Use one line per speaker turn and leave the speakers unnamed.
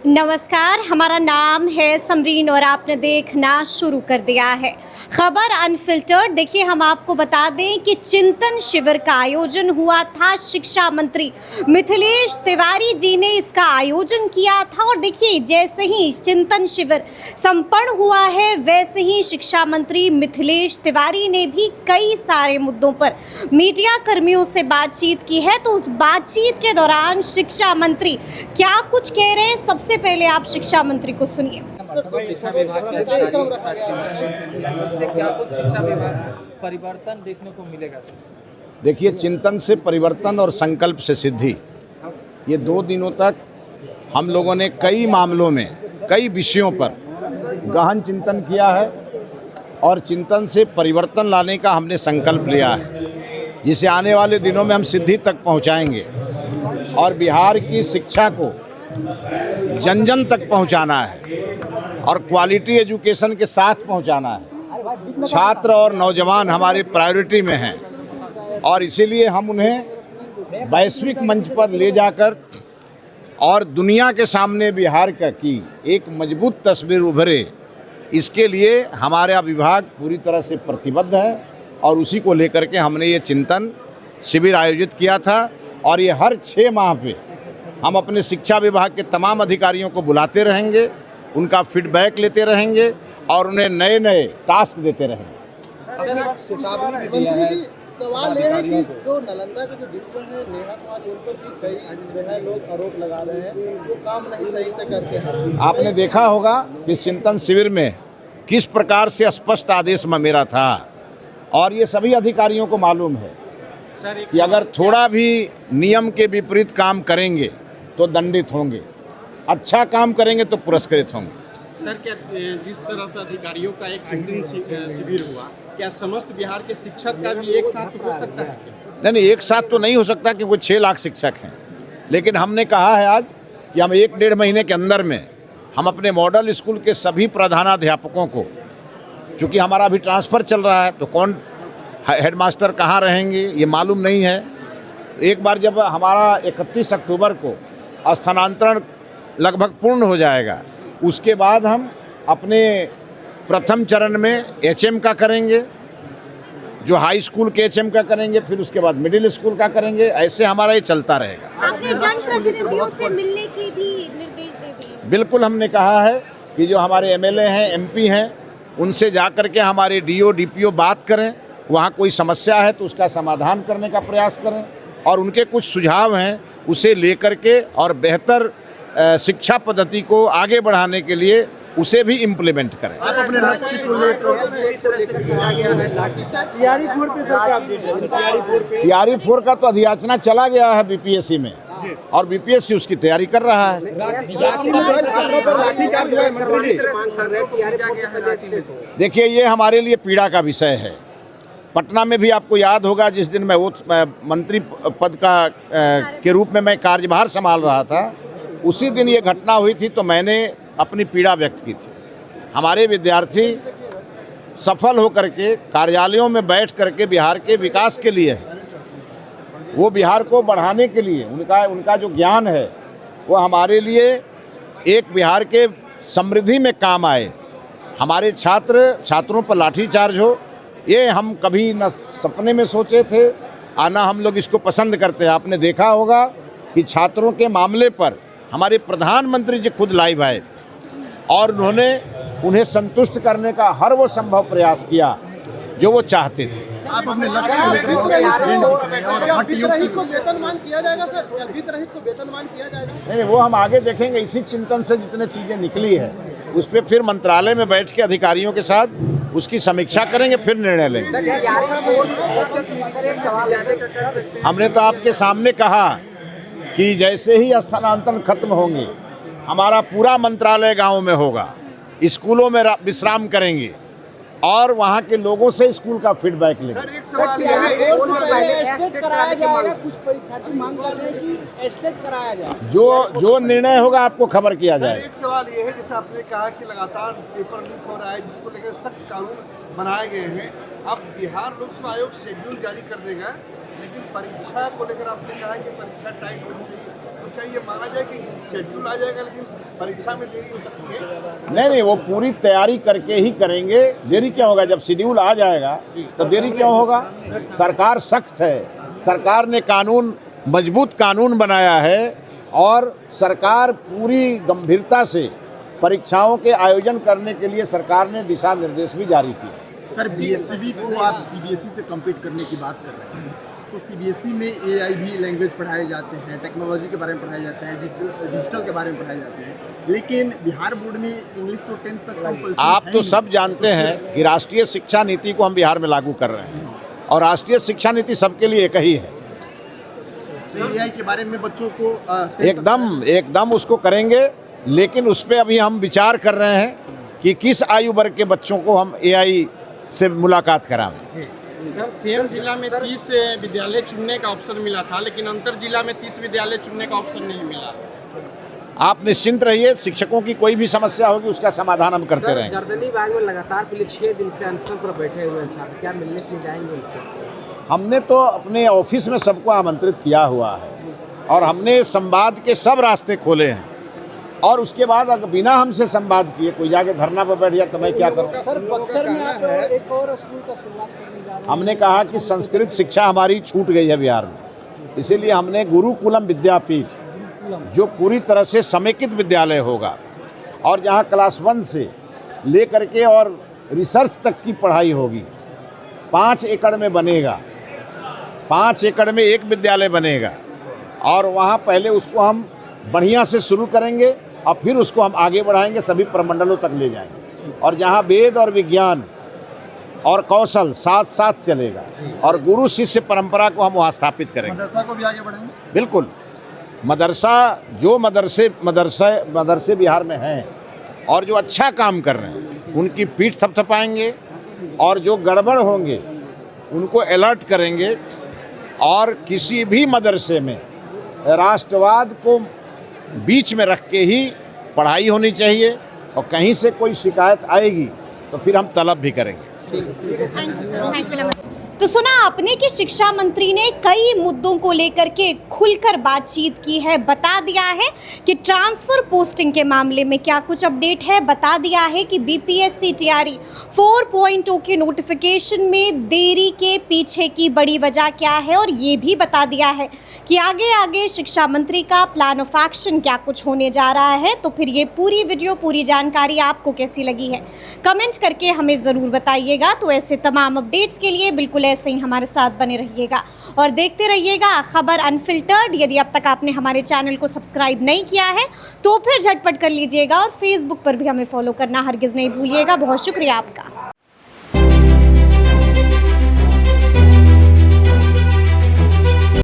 नमस्कार, हमारा नाम है समरीन और आपने देखना शुरू कर दिया है खबर अनफिल्टर्ड। देखिए, हम आपको बता दें कि चिंतन शिविर का आयोजन हुआ था। शिक्षा मंत्री मिथिलेश तिवारी जी ने इसका आयोजन किया था और देखिए, जैसे ही चिंतन शिविर संपन्न हुआ है वैसे ही शिक्षा मंत्री मिथिलेश तिवारी ने भी कई सारे मुद्दों पर मीडिया कर्मियों से बातचीत की है। तो उस बातचीत के दौरान शिक्षा मंत्री क्या कुछ कह रहे हैं, सबसे पहले आप शिक्षा मंत्री को सुनिए।
शिक्षा विभाग के क्या कुछ शिक्षा विभाग परिवर्तन देखने को मिलेगा सर?
देखिए, चिंतन से परिवर्तन और संकल्प से सिद्धि, ये 2 दिनों तक हम लोगों ने कई मामलों में कई विषयों पर गहन चिंतन किया है और चिंतन से परिवर्तन लाने का हमने संकल्प लिया है, जिसे आने वाले दिनों में हम सिद्धि तक पहुंचाएंगे और बिहार की शिक्षा को जन जन तक पहुंचाना है और क्वालिटी एजुकेशन के साथ पहुंचाना है। छात्र और नौजवान हमारी प्रायोरिटी में हैं और इसीलिए हम उन्हें वैश्विक मंच पर ले जाकर और दुनिया के सामने बिहार की एक मजबूत तस्वीर उभरे, इसके लिए हमारा विभाग पूरी तरह से प्रतिबद्ध है और उसी को लेकर के हमने ये चिंतन शिविर आयोजित किया था। और ये हर 6 माह पे हम अपने शिक्षा विभाग के तमाम अधिकारियों को बुलाते रहेंगे, उनका फीडबैक लेते रहेंगे और उन्हें नए नए टास्क देते रहेंगे।
सवाल ये है कि जो नालंदा के जो डिस्ट्रिक्ट है नेहा कुमार, उन पर भी कई जो है लोग आरोप लगा रहे हैं, वो काम नहीं सही से करते हैं।
आपने देखा होगा कि इस चिंतन शिविर में किस प्रकार से स्पष्ट आदेश मेरा था और ये सभी अधिकारियों को मालूम है कि अगर थोड़ा भी नियम के विपरीत काम करेंगे तो दंडित होंगे, अच्छा काम करेंगे तो पुरस्कृत होंगे।
सर, क्या जिस तरह से अधिकारियों का एक चिंतन शिविर हुआ, क्या समस्त बिहार के शिक्षक का भी एक साथ हो सकता है?
नहीं, एक साथ तो नहीं हो सकता कि वो 6 लाख शिक्षक हैं, लेकिन हमने कहा है आज कि हम 1-1.5 महीने के अंदर में हम अपने मॉडल स्कूल के सभी प्रधानाध्यापकों को, चूँकि हमारा अभी ट्रांसफ़र चल रहा है तो कौन हेडमास्टर कहाँ रहेंगे ये मालूम नहीं है। एक बार जब हमारा 31 अक्टूबर को स्थानांतरण लगभग पूर्ण हो जाएगा, उसके बाद हम अपने प्रथम चरण में एचएम का करेंगे, जो हाई स्कूल के एचएम का करेंगे, फिर उसके बाद मिडिल स्कूल का करेंगे। ऐसे हमारा ये चलता रहेगा।
आपने जनप्रतिनिधियों से मिलने की भी निर्देश दे दिए?
बिल्कुल, हमने कहा है कि जो हमारे एमएलए हैं, एमपी हैं, उनसे जा कर के हमारे डीओ डीपीओ बात करें, वहाँ कोई समस्या है तो उसका समाधान करने का प्रयास करें और उनके कुछ सुझाव हैं उसे लेकर के और बेहतर शिक्षा पद्धति को आगे बढ़ाने के लिए उसे भी इम्प्लीमेंट करें।
आप अपने लक्ष्य को
तैयारी 4 का तो अधियाचना चला गया है बीपीएससी में और बीपीएससी उसकी तैयारी कर रहा है। देखिए, ये हमारे लिए पीड़ा का विषय है। पटना में भी आपको याद होगा, जिस दिन मैं मंत्री पद का के रूप में मैं कार्यभार संभाल रहा था, उसी दिन ये घटना हुई थी तो मैंने अपनी पीड़ा व्यक्त की थी। हमारे विद्यार्थी सफल होकर के कार्यालयों में बैठ करके बिहार के विकास के लिए, वो बिहार को बढ़ाने के लिए उनका जो ज्ञान है वो हमारे लिए एक बिहार के समृद्धि में काम आए। हमारे छात्रों पर लाठीचार्ज हो, ये हम कभी न सपने में सोचे थे और न हम लोग इसको पसंद करते हैं। आपने देखा होगा कि छात्रों के मामले पर हमारे प्रधानमंत्री जी खुद लाइव आए और उन्होंने उन्हें संतुष्ट करने का हर वो संभव प्रयास किया जो वो चाहते थे।
आप अपने लक्ष्य को वेतनमान किया जाएगा सर? वित्तरहित को वेतनमान किया जाएगा?
नहीं, वो हम आगे देखेंगे। इसी चिंतन से जितने चीज़ें निकली है उस पर फिर मंत्रालय में बैठ के अधिकारियों के साथ उसकी समीक्षा करेंगे, फिर निर्णय लेंगे। हमने तो आपके सामने कहा कि जैसे ही स्थानांतरण खत्म होंगे हमारा पूरा मंत्रालय गांव में होगा, स्कूलों में विश्राम करेंगे और वहाँ के लोगों से स्कूल का फीडबैक लेंगे। जो निर्णय होगा आपको खबर किया जाए।
एक सवाल ये है, जैसे आपने कहा कि लगातार पेपर लीक हो रहा है, जिसको लेकर सख्त कानून बनाए गए हैं। अब बिहार लोक सेवा आयोग शेड्यूल जारी कर देगा, लेकिन परीक्षा को लेकर आपने कहा कि परीक्षा टाइट होनी चाहिए, तो
क्या ये माना जाए कि शेड्यूल आ जाएगा लेकिन परीक्षा में देरी हो सकती है?
नहीं, वो पूरी तैयारी करके ही करेंगे। देरी क्या होगा? जब शेड्यूल आ जाएगा तो देरी क्यों होगा? सरकार सख्त है, सरकार ने कानून, मजबूत कानून बनाया है और सरकार पूरी गंभीरता से परीक्षाओं के आयोजन करने के लिए सरकार ने दिशा निर्देश भी जारी किए।
सर, बीएससीबी को आप सीबीएसई से कम्पीट करने की बात कर रहे हैं, तो सीबीएसई में एआई भी लैंग्वेज पढ़ाए जाते हैं, टेक्नोलॉजी के बारे में पढ़ाए जाते हैं, डिजिटल के बारे में पढ़ाए जाते हैं, लेकिन बिहार बोर्ड में इंग्लिश तो 10th तक कंपल्सरी
आप तो सब जानते हैं कि राष्ट्रीय शिक्षा नीति को हम बिहार में लागू कर रहे हैं और राष्ट्रीय शिक्षा नीति सबके लिए एक ही है।
एआई के बारे में बच्चों को
एकदम उसको करेंगे, लेकिन उस पर अभी हम विचार कर रहे हैं कि किस आयु वर्ग के बच्चों को हम एआई से मुलाकात कराएं।
सर, सेम जिला में 30 विद्यालय चुनने का ऑप्शन मिला था, लेकिन अंतर जिला में 30 विद्यालय चुनने का ऑप्शन नहीं मिला।
आप निश्चिंत रहिए, शिक्षकों की कोई भी समस्या होगी उसका समाधान हम करते रहेंगे।
गर्दनी बाग में लगातार पिछले 6 दिन से अनशन पर बैठे हुए हैं छात्र, क्या मिलने के लिए जाएंगे उनसे?
हमने तो अपने ऑफिस में सबको आमंत्रित किया हुआ है और हमने संवाद के सब रास्ते खोले हैं और उसके बाद अगर बिना हमसे संवाद किए कोई जाके धरना पर बैठ जाए तो मैं क्या करूँ?
सर, बक्सर में आप एक और स्कूल का शुरुआत करने जा रहे हैं।
हमने कहा कि संस्कृत शिक्षा हमारी छूट गई है बिहार में, इसीलिए हमने गुरुकुलम विद्यापीठ, जो पूरी तरह से समेकित विद्यालय होगा और जहाँ क्लास 1 से लेकर के और रिसर्च तक की पढ़ाई होगी, 5 एकड़ में बनेगा, 5 एकड़ में एक विद्यालय बनेगा और वहाँ पहले उसको हम बढ़िया से शुरू करेंगे और फिर उसको हम आगे बढ़ाएंगे, सभी प्रमंडलों तक ले जाएंगे और जहाँ वेद और विज्ञान और कौशल साथ साथ चलेगा और गुरु शिष्य परंपरा को हम वहाँ स्थापित करेंगे।
मदरसा को भी आगे बढ़ाएंगे?
बिल्कुल, मदरसा जो मदरसे बिहार में हैं और जो अच्छा काम कर रहे हैं उनकी पीठ थपथपाएंगे और जो गड़बड़ होंगे उनको अलर्ट करेंगे और किसी भी मदरसे में राष्ट्रवाद को बीच में रख के ही पढ़ाई होनी चाहिए और कहीं से कोई शिकायत आएगी तो फिर हम तलब भी करेंगे।
Thank you. तो सुना आपने कि शिक्षा मंत्री ने कई मुद्दों को लेकर के खुलकर बातचीत की है, बता दिया है कि ट्रांसफ़र पोस्टिंग के मामले में क्या कुछ अपडेट है, बता दिया है कि बीपीएससी टीआरई 4.0 के नोटिफिकेशन में देरी के पीछे की बड़ी वजह क्या है और ये भी बता दिया है कि आगे आगे शिक्षा मंत्री का प्लान ऑफ एक्शन क्या कुछ होने जा रहा है। तो फिर ये पूरी वीडियो, पूरी जानकारी आपको कैसी लगी है कमेंट करके हमें ज़रूर बताइएगा। तो ऐसे तमाम अपडेट्स के लिए बिल्कुल ऐसे ही हमारे साथ बने रहिएगा और देखते रहिएगा खबर अनफिल्टर्ड। यदि अब तक आपने हमारे चैनल को सब्सक्राइब नहीं किया है तो फिर झटपट कर लीजिएगा और फेसबुक पर भी हमें फॉलो करना हरगिज़ नहीं भूलिएगा। बहुत शुक्रिया आपका।